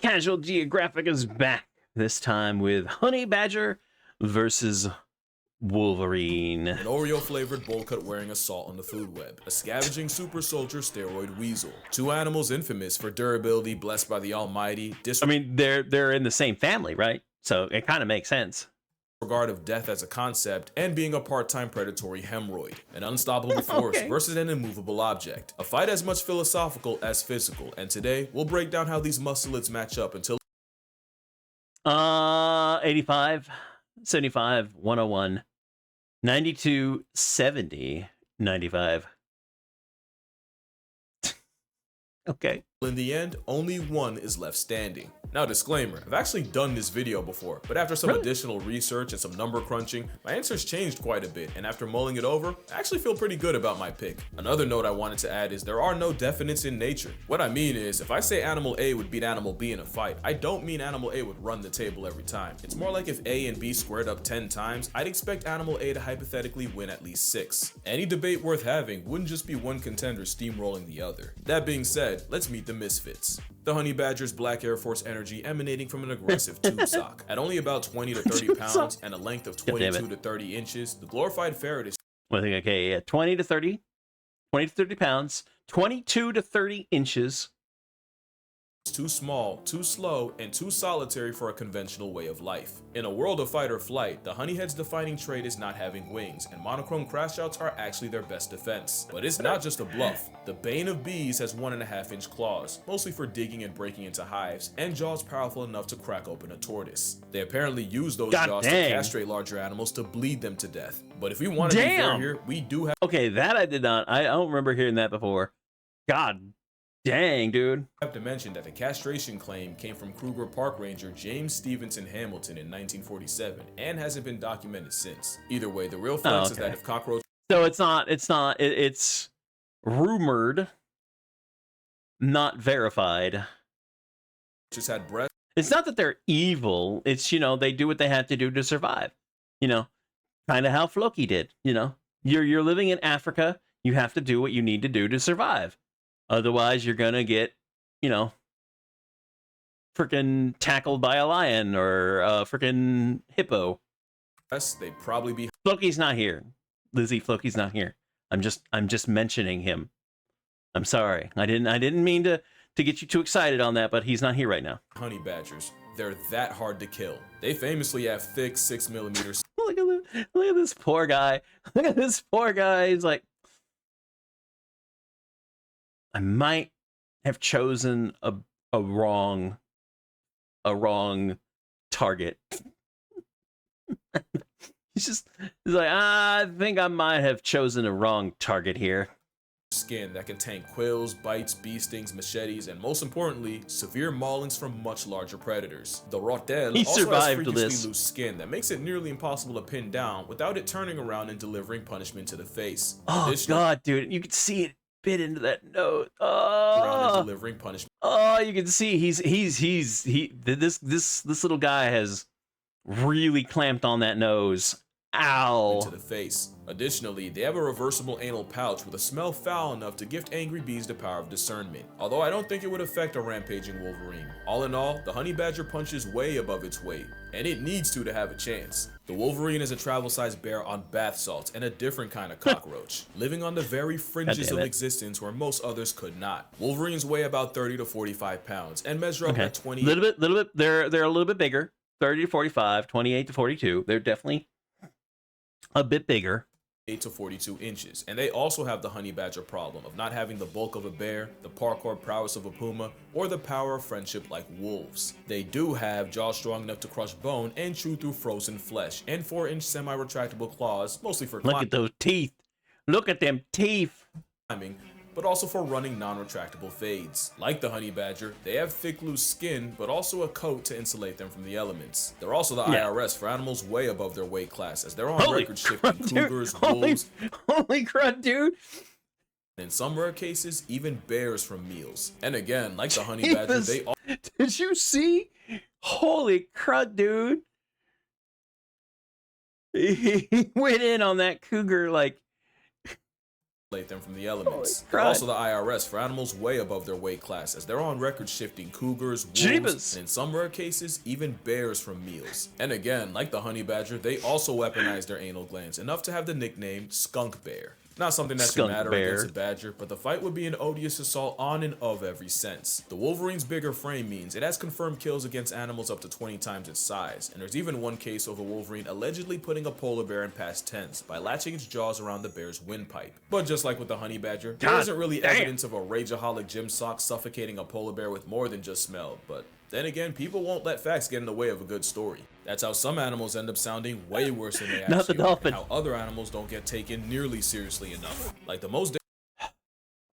Casual Geographic is back, this time with Honey Badger versus Wolverine. An Oreo-flavored bowl cut wearing assault on the food web. A scavenging super soldier steroid weasel. Two animals infamous for durability, blessed by the almighty. I mean, they're in the same family, right? So it kind of makes sense. Disregard of death as a concept, and being a part-time predatory hemorrhoid. An unstoppable force versus an immovable object. A fight as much philosophical as physical, and today we'll break down how these musclets match up until 85, 75, 101, 92, 70, 95. Okay. in the end, only one is left standing. Now disclaimer, I've actually done this video before, but after some additional research and some number crunching, my answers changed quite a bit, and after mulling it over, I actually feel pretty good about my pick. Another note I wanted to add is there are no definites in nature. What I mean is, if I say animal A would beat animal B in a fight, I don't mean animal A would run the table every time. It's more like if A and B squared up 10 times, I'd expect animal A to hypothetically win at least 6. Any debate worth having wouldn't just be one contender steamrolling the other. That being said, let's meet the misfits. The honey badger's black Air Force energy emanating from an aggressive tube sock. At only about 20 to 30 pounds and a length of 22 to 30 inches, the glorified ferret is... Well, I think, okay, yeah, 20 to 30 pounds, 22 to 30 inches. too small, too slow, and too solitary for a conventional way of life. In a world of fight or flight, the honeyhead's defining trait is not having wings, and monochrome crashouts are actually their best defense. But it's not just a bluff. The bane of bees has 1.5-inch claws, mostly for digging and breaking into hives, and jaws powerful enough to crack open a tortoise. They apparently use those jaws to castrate larger animals to bleed them to death. But if we want to be fair here, we do have... Okay, that I did not. I don't remember hearing that before. God dang, dude. I have to mention that the castration claim came from Kruger Park Ranger James Stevenson Hamilton in 1947 and hasn't been documented since. Either way, the real flex is that if cockroaches... So it's rumored, not verified. Just had breath. It's not that they're evil. It's, you know, they do what they have to do to survive. You know, kind of how Floki did, you know. You're living in Africa. You have to do what you need to do to survive. Otherwise, you're gonna get, you know, freaking tackled by a lion or a freaking hippo. They'd probably be... Floki's not here, Lizzie. Floki's not here. I'm just mentioning him. I'm sorry. I didn't mean to get you too excited on that, but he's not here right now. Honey badgers. They're that hard to kill. They famously have thick 6mm. Look at this poor guy. Look at this poor guy. He's like, I might have chosen a wrong target. He's like, I think I might have chosen a wrong target here. Skin that can tank quills, bites, bee stings, machetes, and most importantly, severe maulings from much larger predators. The Rotel also has freakishly loose skin that makes it nearly impossible to pin down without it turning around and delivering punishment to the face. Oh God, dude, you can see it bit into that nose. Oh, delivering punishment. Oh, you can see this little guy has really clamped on that nose. Ow. To the face. Additionally, they have a reversible anal pouch with a smell foul enough to gift angry bees the power of discernment, although I don't think it would affect a rampaging Wolverine. All in all, the honey badger punches way above its weight, and it needs to have a chance. The Wolverine is a travel-sized bear on bath salts and a different kind of cockroach, living on the very fringes of existence where most others could not. Wolverines weigh about 30 to 45 pounds and measure up at 20. Little bit. They're a little bit bigger. 30 to 45, 28 to 42. They're definitely a bit bigger. 8 to 42 inches, and they also have the honey badger problem of not having the bulk of a bear, the parkour prowess of a puma, or the power of friendship like wolves. They do have jaws strong enough to crush bone and chew through frozen flesh, and 4-inch semi-retractable claws, mostly for climbing. Look at those teeth. Look at them teeth. But also for running non-retractable fades. Like the honey badger, they have thick loose skin, but also a coat to insulate them from the elements. They're also the IRS for animals way above their weight class, as they're on record shifting cougars, wolves, holy crud, dude. In some rare cases, even bears from meals. And again, like the honey badger, they all... Did you see? Holy crud, dude. He went in on that cougar like them from the elements. Christ. Also the IRS for animals way above their weight class, as they're on record shifting cougars, wolves, Jeebus. and in some rare cases, even bears from meals. And again, like the honey badger, they also weaponize their anal glands, enough to have the nickname skunk bear. Not something that should Skunk matter bear. against a badger, but the fight would be an odious assault on and of every sense. The Wolverine's bigger frame means it has confirmed kills against animals up to 20 times its size, and there's even one case of a Wolverine allegedly putting a polar bear in past tense by latching its jaws around the bear's windpipe. But just like with the honey badger, there God isn't really damn. evidence of a rageaholic gym sock suffocating a polar bear with more than just smell, but then again, people won't let facts get in the way of a good story. That's how some animals end up sounding way worse than they actually Not the dolphin. are, and how other animals don't get taken nearly seriously enough. Like the most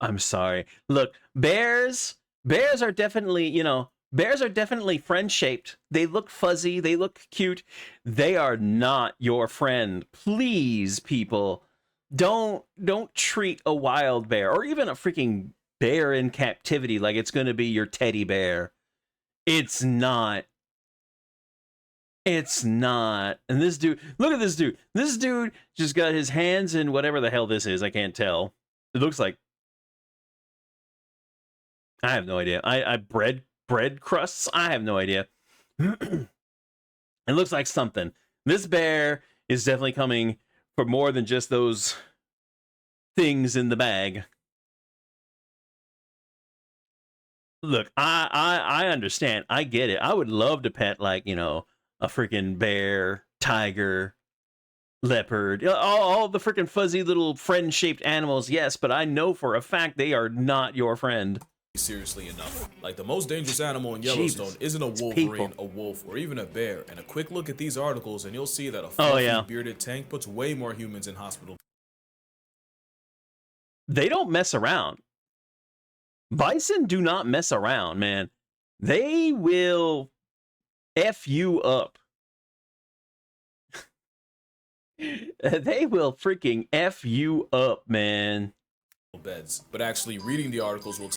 I'm sorry. Look, bears are definitely, bears are definitely friend-shaped. They look fuzzy, they look cute. They are not your friend. Please, people, don't treat a wild bear or even a freaking bear in captivity like it's going to be your teddy bear. It's not. It's not. And this dude, look at this dude. This dude just got his hands in whatever the hell this is. I can't tell. It looks like, I have no idea. I bread crusts. I have no idea. It looks like something. This bear is definitely coming for more than just those things in the bag. Look, I understand. I get it. I would love to pet, like, a freaking bear, tiger, leopard, all the freaking fuzzy little friend-shaped animals. Yes, but I know for a fact they are not your friend. seriously enough. Like the most dangerous animal in Yellowstone isn't a Wolverine, a wolf, or even a bear. And a quick look at these articles and you'll see that a fluffy bearded tank puts way more humans in hospital. They don't mess around. Bison do not mess around, man. They will F you up. They will freaking F you up, man. Beds. But actually reading the articles will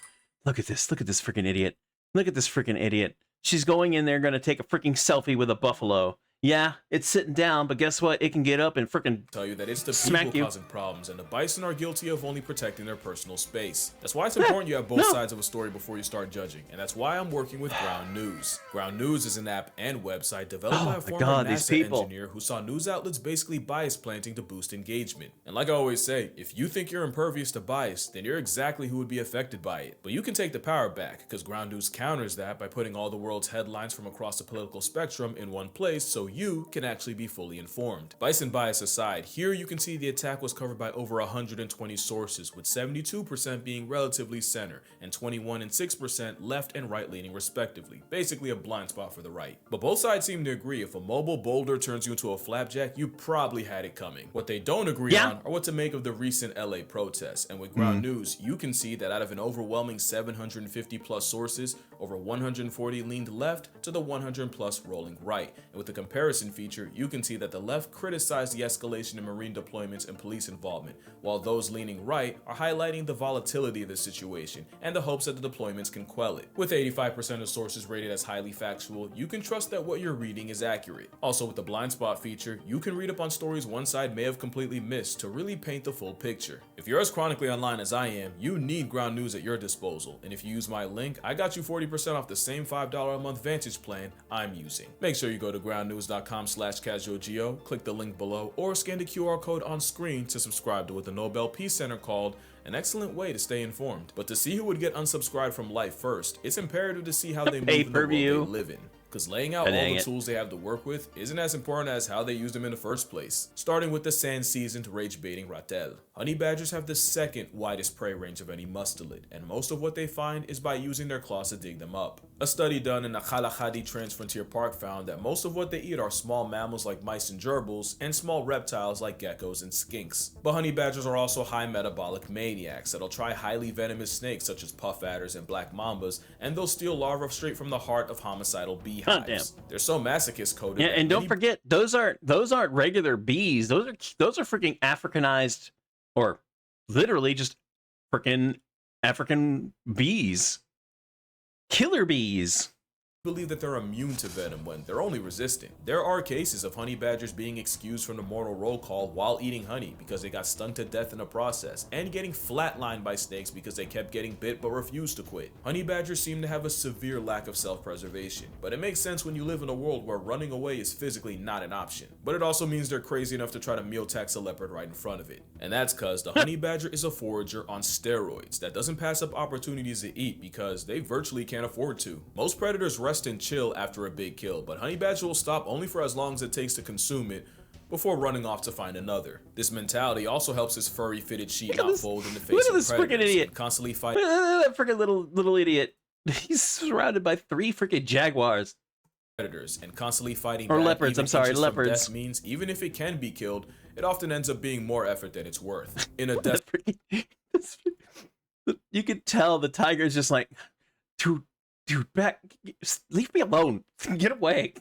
look at this freaking idiot. Look at this freaking idiot. She's going in there going to take a freaking selfie with a buffalo. Yeah, it's sitting down, but guess what? It can get up and freaking tell you that it's the people causing problems, and the bison are guilty of only protecting their personal space. That's why it's important you have both sides of a story before you start judging, and that's why I'm working with Ground News. Ground News is an app and website developed by a former NASA engineer who saw news outlets basically bias planting to boost engagement. And like I always say, if you think you're impervious to bias, then you're exactly who would be affected by it. But you can take the power back, because Ground News counters that by putting all the world's headlines from across the political spectrum in one place, so you can actually be fully informed. Bison bias aside, here you can see the attack was covered by over 120 sources, with 72% being relatively center and 21 and 6% left and right leaning respectively, basically a blind spot for the right. But both sides seem to agree if a mobile boulder turns you into a flapjack, you probably had it coming. What they don't agree on are what to make of the recent LA protests, and with Ground News, you can see that out of an overwhelming 750 plus sources, over 140 leaned left to the 100 plus rolling right, and with the comparison feature, you can see that the left criticized the escalation in Marine deployments and police involvement, while those leaning right are highlighting the volatility of the situation and the hopes that the deployments can quell it. With 85% of sources rated as highly factual, you can trust that what you're reading is accurate. Also, with the blind spot feature, you can read up on stories one side may have completely missed to really paint the full picture. If you're as chronically online as I am, you need Ground News at your disposal, and if you use my link, I got you 40% off the same $5 a month Vantage plan I'm using. Make sure you go to groundnews.com/casualgeo, click the link below, or scan the QR code on screen to subscribe to what the Nobel Peace Center called an excellent way to stay informed. But to see who would get unsubscribed from life first, it's imperative to see how they move in the world they live in. Because laying out all the tools they have to work with isn't as important as how they use them in the first place. Starting with the sand-seasoned rage-baiting ratel. Honey badgers have the second widest prey range of any mustelid, and most of what they find is by using their claws to dig them up. A study done in the Khalahadi Transfrontier Park found that most of what they eat are small mammals like mice and gerbils, and small reptiles like geckos and skinks. But honey badgers are also high metabolic maniacs that'll try highly venomous snakes such as puff adders and black mambas, and they'll steal larvae straight from the heart of homicidal beehives. They're so masochist coded. Yeah, and don't forget, those aren't regular bees. Those are freaking Africanized, or literally just freaking African bees. Killer bees. believe that they're immune to venom when they're only resistant. There are cases of honey badgers being excused from the mortal roll call while eating honey because they got stung to death in the process, and getting flatlined by snakes because they kept getting bit but refused to quit. Honey badgers seem to have a severe lack of self-preservation, but it makes sense when you live in a world where running away is physically not an option. But it also means they're crazy enough to try to meal tax a leopard right in front of it. And that's cause the honey badger is a forager on steroids that doesn't pass up opportunities to eat because they virtually can't afford to. Most predators rest and chill after a big kill, but honey badger will stop only for as long as it takes to consume it before running off to find another. This mentality also helps his furry fitted sheet not fold in the face of this freaking idiot. Constantly fighting. Look at that freaking little idiot. He's surrounded by 3 freaking jaguars. Predators and constantly fighting or back, leopards. I'm sorry, leopards. Death means even if it can be killed, it often ends up being more effort than it's worth. In a you could tell the tiger's just like, dude, back, leave me alone, get away.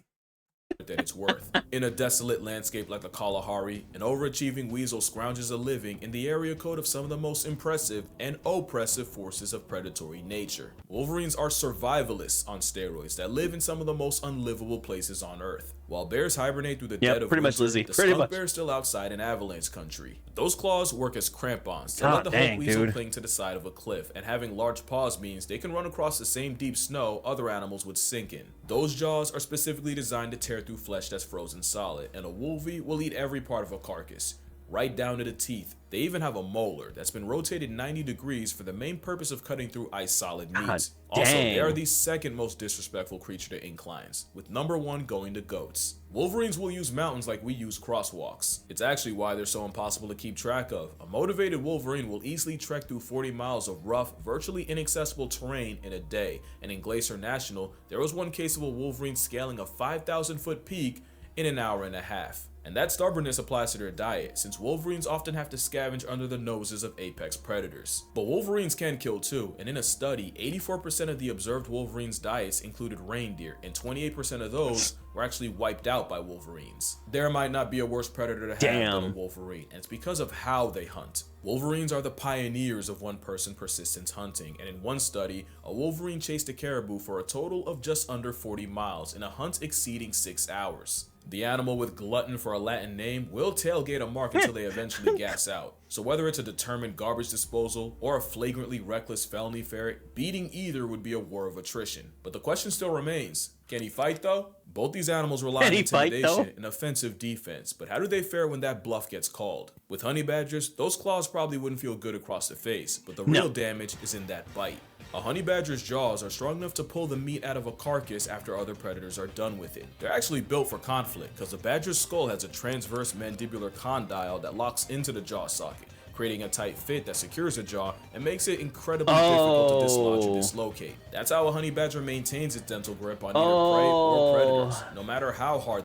Than it's worth. In a desolate landscape like the Kalahari, an overachieving weasel scrounges a living in the area code of some of the most impressive and oppressive forces of predatory nature. Wolverines are survivalists on steroids that live in some of the most unlivable places on Earth. While bears hibernate through the dead of winter, the skunk bear is still outside in avalanche country. Those claws work as crampons to let the hook weasel cling to the side of a cliff, and having large paws means they can run across the same deep snow other animals would sink in. Those jaws are specifically designed to tear through flesh that's frozen solid, and a wolvie will eat every part of a carcass, right down to the teeth. They even have a molar that's been rotated 90 degrees for the main purpose of cutting through ice solid meats. Also, they are the second most disrespectful creature to inclines, with number 1 going to goats. Wolverines will use mountains like we use crosswalks. It's actually why they're so impossible to keep track of. A motivated Wolverine will easily trek through 40 miles of rough, virtually inaccessible terrain in a day, and in Glacier National, there was one case of a Wolverine scaling a 5,000-foot peak in an hour and a half. And that stubbornness applies to their diet, since Wolverines often have to scavenge under the noses of apex predators. But Wolverines can kill too, and in a study, 84% of the observed Wolverines' diets included reindeer, and 28% of those were actually wiped out by Wolverines. There might not be a worse predator to have than a Wolverine, and it's because of how they hunt. Wolverines are the pioneers of one-person persistence hunting, and in one study, a Wolverine chased a caribou for a total of just under 40 miles in a hunt exceeding 6 hours. The animal with glutton for a Latin name will tailgate a mark until they eventually gas out. So whether it's a determined garbage disposal or a flagrantly reckless felony ferret, beating either would be a war of attrition. But the question still remains, can he fight though? Both these animals rely on intimidation and offensive defense, but how do they fare when that bluff gets called? With honey badgers, those claws probably wouldn't feel good across the face, but the real damage is in that bite. A honey badger's jaws are strong enough to pull the meat out of a carcass after other predators are done with it. They're actually built for conflict, because the badger's skull has a transverse mandibular condyle that locks into the jaw socket, creating a tight fit that secures the jaw and makes it incredibly difficult to dislodge or dislocate. That's how a honey badger maintains its dental grip on either prey or predators, no matter how hard.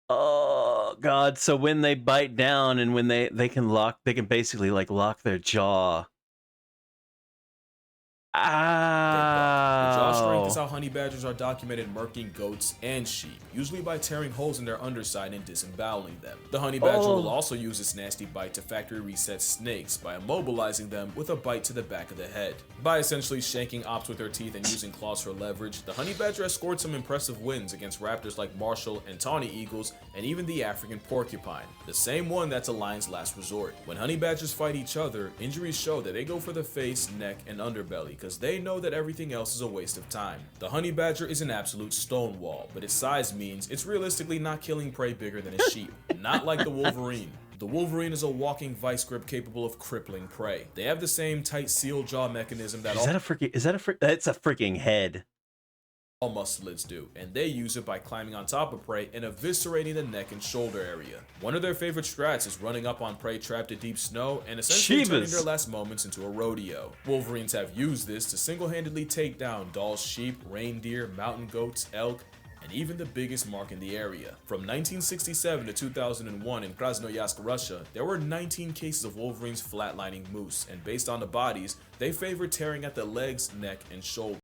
Oh god, so when they bite down and when they can basically like lock their jaw. The jaw strength is how honey badgers are documented murking goats and sheep, usually by tearing holes in their underside and disemboweling them. The honey badger will also use its nasty bite to factory reset snakes by immobilizing them with a bite to the back of the head. By essentially shanking ops with their teeth and using claws for leverage, the honey badger has scored some impressive wins against raptors like Marshall and tawny eagles, and even the African porcupine, the same one that's a lion's last resort. When honey badgers fight each other, injuries show that they go for the face, neck, and underbelly, because they know that everything else is a waste of time. The honey badger is an absolute stonewall, but its size means it's realistically not killing prey bigger than a sheep, not like the Wolverine. The Wolverine is a walking vice grip capable of crippling prey. They have the same tight seal jaw mechanism that that's a freaking head. All mustelids do, and they use it by climbing on top of prey and eviscerating the neck and shoulder area. One of their favorite strats is running up on prey trapped in deep snow and essentially turning their last moments into a rodeo. Wolverines have used this to single-handedly take down Dall's sheep, reindeer, mountain goats, elk, and even the biggest mark in the area. From 1967 to 2001 in Krasnoyarsk, Russia, there were 19 cases of Wolverines flatlining moose, and based on the bodies, they favored tearing at the legs, neck, and shoulder.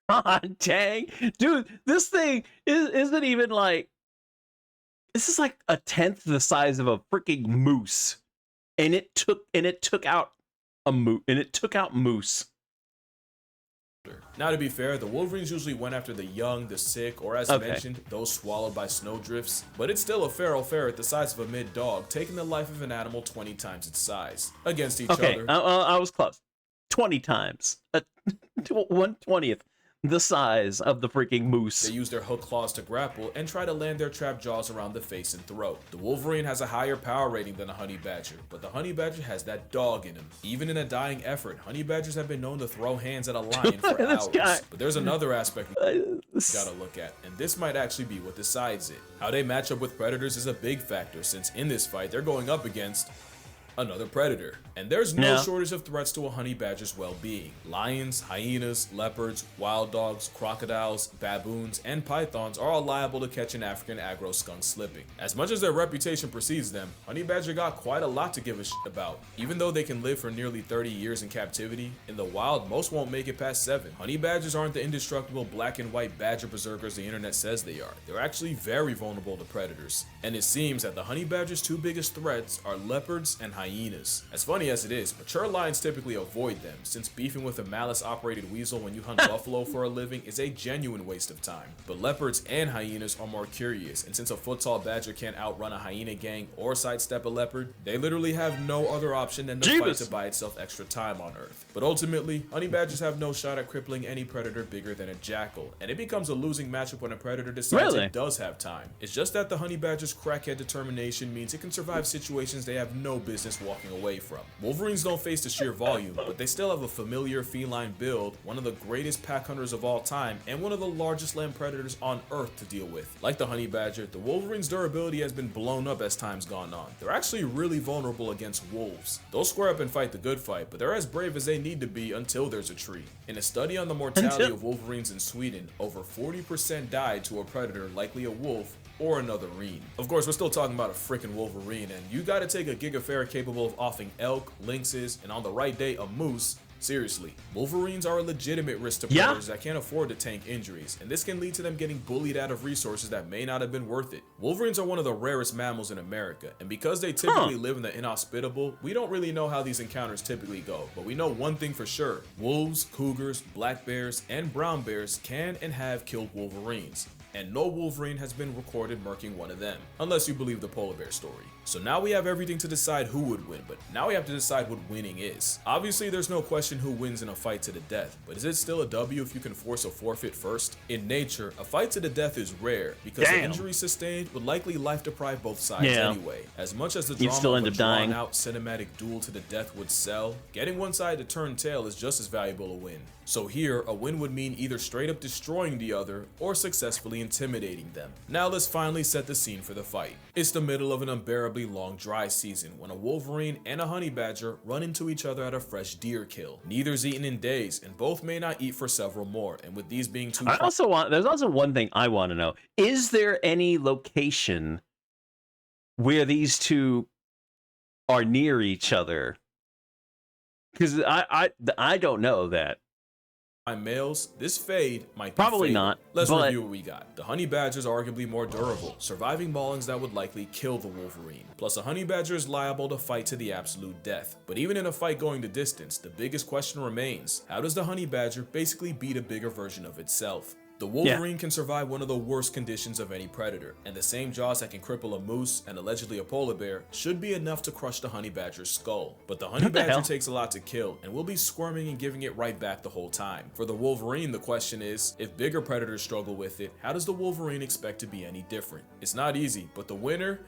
God dang, dude, this thing isn't even like, this is like a tenth the size of a freaking moose, and it took out moose. Now, to be fair, the Wolverines usually went after the young, the sick, or as mentioned, those swallowed by snowdrifts, but it's still a feral ferret the size of a mid-dog taking the life of an animal 20 times its size against each other. I was close. 20 times. 1/20th the size of the freaking moose. They use their hook claws to grapple and try to land their trap jaws around the face and throat. The Wolverine has a higher power rating than a honey badger, but the honey badger has that dog in him. Even in a dying effort, honey badgers have been known to throw hands at a lion for hours. But there's another aspect we gotta look at, and this might actually be what decides it. How they match up with predators is a big factor, since in this fight they're going up against another predator. And there's no shortage of threats to a honey badger's well-being. Lions, hyenas, leopards, wild dogs, crocodiles, baboons, and pythons are all liable to catch an African aggro skunk slipping. As much as their reputation precedes them, honey badger got quite a lot to give a shit about. Even though they can live for nearly 30 years in captivity, in the wild most won't make it past 7. Honey badgers aren't the indestructible black and white badger berserkers the internet says they are. They're actually very vulnerable to predators. And it seems that the honey badger's 2 biggest threats are leopards and hyenas. As funny as it is, mature lions typically avoid them, since beefing with a malice-operated weasel when you hunt buffalo for a living is a genuine waste of time. But leopards and hyenas are more curious, and since a foot-tall badger can't outrun a hyena gang or sidestep a leopard, they literally have no other option than to fight to buy itself extra time on Earth. But ultimately, honey badgers have no shot at crippling any predator bigger than a jackal, and it becomes a losing matchup when a predator decides it does have time. It's just that the honey badger's crackhead determination means it can survive situations they have no business walking away from. Wolverines don't face the sheer volume, but they still have a familiar feline build, one of the greatest pack hunters of all time, and one of the largest land predators on Earth to deal with. Like the honey badger, the Wolverine's durability has been blown up as time's gone on. They're actually really vulnerable against wolves. They'll square up and fight the good fight, but they're as brave as they need to be until there's a tree. In a study on the mortality of Wolverines in Sweden, over 40% died to a predator, likely a wolf, or another reen. Of course, we're still talking about a freaking Wolverine, and you gotta take a gigaferret capable of offing elk, lynxes, and on the right day, a moose. Seriously, Wolverines are a legitimate risk to predators that can't afford to tank injuries, and this can lead to them getting bullied out of resources that may not have been worth it. Wolverines are one of the rarest mammals in America, and because they typically live in the inhospitable, we don't really know how these encounters typically go, but we know one thing for sure: wolves, cougars, black bears, and brown bears can and have killed Wolverines. And no Wolverine has been recorded murking one of them, unless you believe the polar bear story. So now we have everything to decide who would win, but now we have to decide what winning is. Obviously, there's no question who wins in a fight to the death, but is it still a W if you can force a forfeit first? In nature, a fight to the death is rare, because the injury sustained would likely life deprive both sides anyway. As much as the drama of a drawn-out cinematic duel to the death would sell, getting one side to turn tail is just as valuable a win. So here, a win would mean either straight up destroying the other, or successfully intimidating them. Now let's finally set the scene for the fight. It's the middle of an unbearably long dry season when a Wolverine and a honey badger run into each other at a fresh deer kill. Neither's eaten in days, and both may not eat for several more, and with these being there's also one thing I want to know. Is there any location where these two are near each other? Because I don't know that. Males, this fade might be probably fatal. not. Let's review what we got. The honey badgers are arguably more durable, surviving maulings that would likely kill the Wolverine. Plus, a honey badger is liable to fight to the absolute death. But even in a fight going the distance, the biggest question remains: how does the honey badger basically beat a bigger version of itself? The Wolverine can survive one of the worst conditions of any predator, and the same jaws that can cripple a moose and allegedly a polar bear should be enough to crush the honey badger's skull. But the honey badger takes a lot to kill, and will be squirming and giving it right back the whole time. For the Wolverine, the question is, if bigger predators struggle with it, how does the Wolverine expect to be any different? It's not easy, but the winner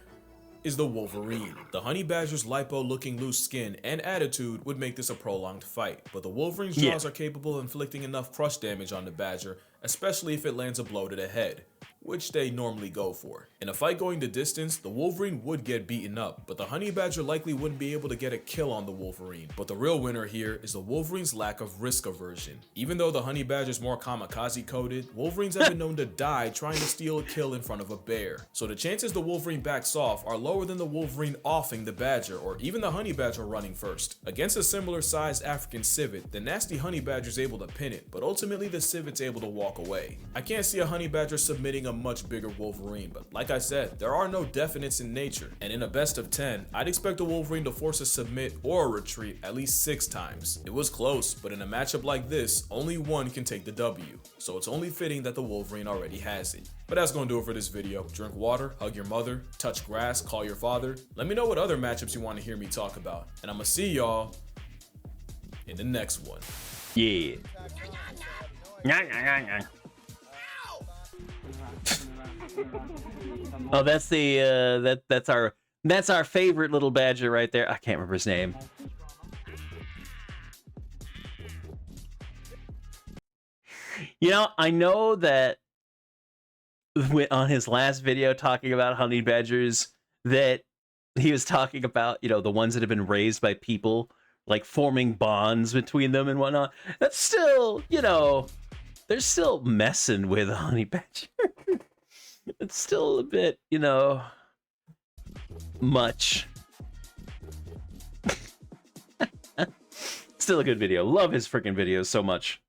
is the Wolverine. The honey badger's lipo-looking loose skin and attitude would make this a prolonged fight, but the Wolverine's jaws are capable of inflicting enough crush damage on the badger, especially if it lands a blow to the head, which they normally go for. In a fight going the distance, the Wolverine would get beaten up, but the honey badger likely wouldn't be able to get a kill on the Wolverine. But the real winner here is the Wolverine's lack of risk aversion. Even though the honey badger is more kamikaze coded, Wolverines have been known to die trying to steal a kill in front of a bear. So the chances the Wolverine backs off are lower than the Wolverine offing the badger, or even the honey badger running first. Against a similar sized African civet, the nasty honey badger is able to pin it, but ultimately the civet's able to walk away. I can't see a honey badger submitting a much bigger Wolverine, but like I said, there are no definites in nature, and in a best of 10, I'd expect a Wolverine to force a submit or a retreat at least 6 times. It was close, but in a matchup like this, only one can take the W, so it's only fitting that the Wolverine already has it. But that's gonna do it for this video. Drink water, hug your mother, touch grass, call your father. Let me know what other matchups you want to hear me talk about, and I'm gonna see y'all in the next one. Yeah. Oh, that's the that's our favorite little badger right there. I can't remember his name. You know, I know that on his last video talking about honey badgers that he was talking about, you know, the ones that have been raised by people, like forming bonds between them and whatnot. That's still, you know, they're still messing with a honey badger. It's still a bit, you know, much. Still a good video. Love his freaking videos so much.